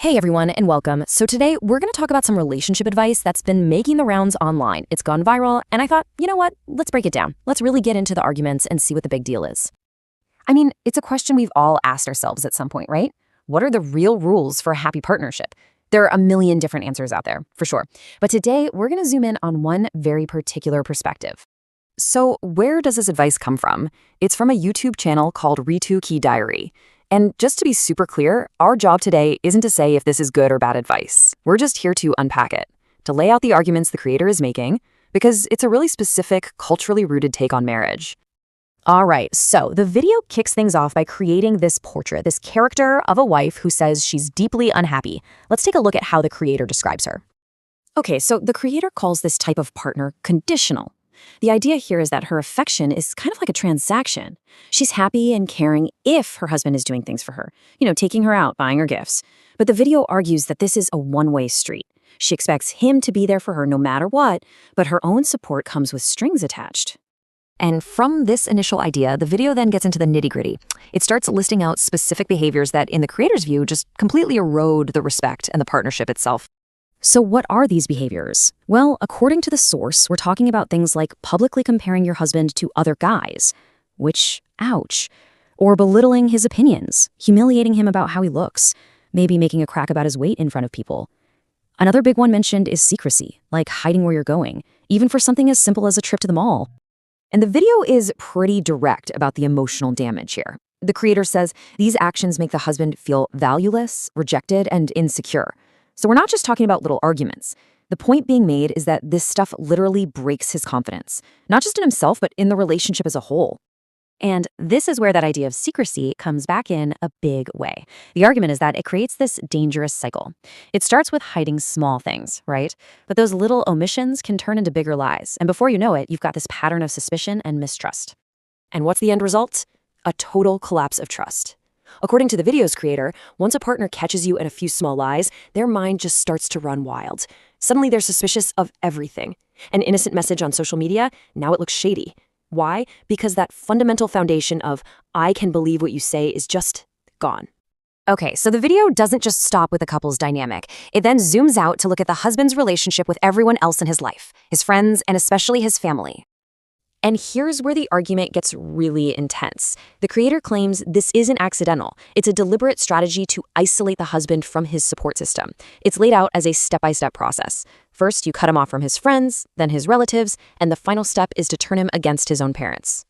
Hey everyone, and welcome. So today we're going to talk about some relationship advice that's been making the rounds online. It's gone viral, and I thought, you know what? Let's break it down. Let's really get into the arguments and see what the big deal is. I mean, it's a question we've all asked ourselves at some point, right? What are the real rules for a happy partnership? There are a million different answers out there, for sure. But today we're going to zoom in on one very particular perspective. So where does this advice come from? It's from a YouTube channel called Ritu Ki Diary. And just to be super clear, our job today isn't to say if this is good or bad advice. We're just here to unpack it, to lay out the arguments the creator is making, because it's a really specific, culturally rooted take on marriage. All right, so the video kicks things off by creating this portrait, this character of a wife who says she's deeply unhappy. Let's take a look at how the creator describes her. Okay, so the creator calls this type of partner conditional. The idea here is that her affection is kind of like a transaction. She's happy and caring if her husband is doing things for her, taking her out, buying her gifts. But the video argues that this is a one-way street. She expects him to be there for her no matter what, but her own support comes with strings attached. And from this initial idea, the video then gets into the nitty-gritty. It starts listing out specific behaviors that, in the creator's view, just completely erode the respect and the partnership itself. So what are these behaviors? Well, according to the source, we're talking about things like publicly comparing your husband to other guys, which, ouch, or belittling his opinions, humiliating him about how he looks, maybe making a crack about his weight in front of people. Another big one mentioned is secrecy, like hiding where you're going, even for something as simple as a trip to the mall. And the video is pretty direct about the emotional damage here. The creator says these actions make the husband feel valueless, rejected, and insecure. So we're not just talking about little arguments. The point being made is that this stuff literally breaks his confidence, not just in himself, but in the relationship as a whole. And this is where that idea of secrecy comes back in a big way. The argument is that it creates this dangerous cycle. It starts with hiding small things, right? But those little omissions can turn into bigger lies. And before you know it, you've got this pattern of suspicion and mistrust. And what's the end result? A total collapse of trust. According to the video's creator, once a partner catches you at a few small lies, their mind just starts to run wild. Suddenly they're suspicious of everything. An innocent message on social media, now it looks shady. Why? Because that fundamental foundation of, I can believe what you say, is just gone. Okay, so the video doesn't just stop with the couple's dynamic. It then zooms out to look at the husband's relationship with everyone else in his life, his friends, and especially his family. And here's where the argument gets really intense. The creator claims this isn't accidental. It's a deliberate strategy to isolate the husband from his support system. It's laid out as a step-by-step process. First, you cut him off from his friends, then his relatives, and the final step is to turn him against his own parents.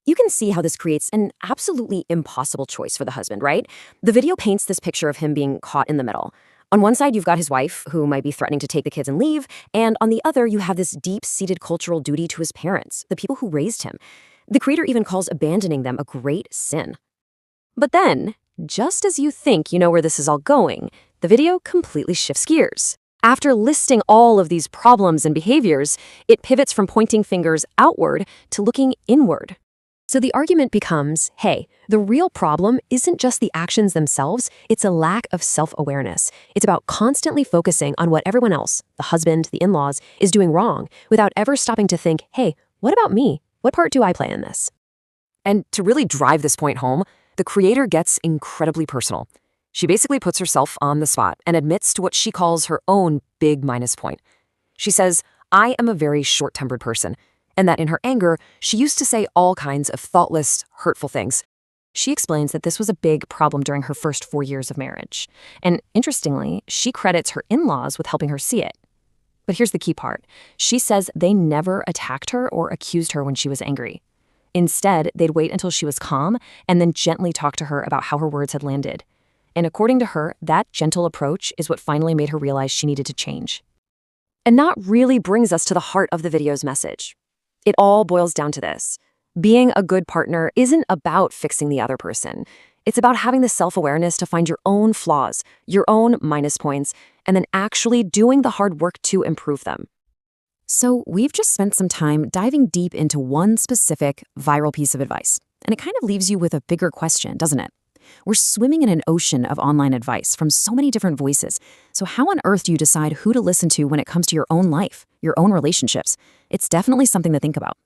You can see how this creates an absolutely impossible choice for the husband, right? The video paints this picture of him being caught in the middle. On one side, you've got his wife, who might be threatening to take the kids and leave, and on the other, you have this deep-seated cultural duty to his parents, the people who raised him. The creator even calls abandoning them a great sin. But then, just as you think you know where this is all going, the video completely shifts gears. After listing all of these problems and behaviors, it pivots from pointing fingers outward to looking inward. So the argument becomes, hey, the real problem isn't just the actions themselves, it's a lack of self-awareness. It's about constantly focusing on what everyone else, the husband, the in-laws, is doing wrong, without ever stopping to think, hey, what about me? What part do I play in this? And to really drive this point home, the creator gets incredibly personal. She basically puts herself on the spot and admits to what she calls her own big minus point. She says, I am a very short-tempered person, and that in her anger, she used to say all kinds of thoughtless, hurtful things. She explains that this was a big problem during her first 4 years of marriage. And interestingly, she credits her in-laws with helping her see it. But here's the key part. She says they never attacked her or accused her when she was angry. Instead, they'd wait until she was calm and then gently talk to her about how her words had landed. And according to her, that gentle approach is what finally made her realize she needed to change. And that really brings us to the heart of the video's message. It all boils down to this. Being a good partner isn't about fixing the other person. It's about having the self-awareness to find your own flaws, your own minus points, and then actually doing the hard work to improve them. So we've just spent some time diving deep into one specific viral piece of advice, and it kind of leaves you with a bigger question, doesn't it? We're swimming in an ocean of online advice from so many different voices. So how on earth do you decide who to listen to when it comes to your own life, your own relationships? It's definitely something to think about.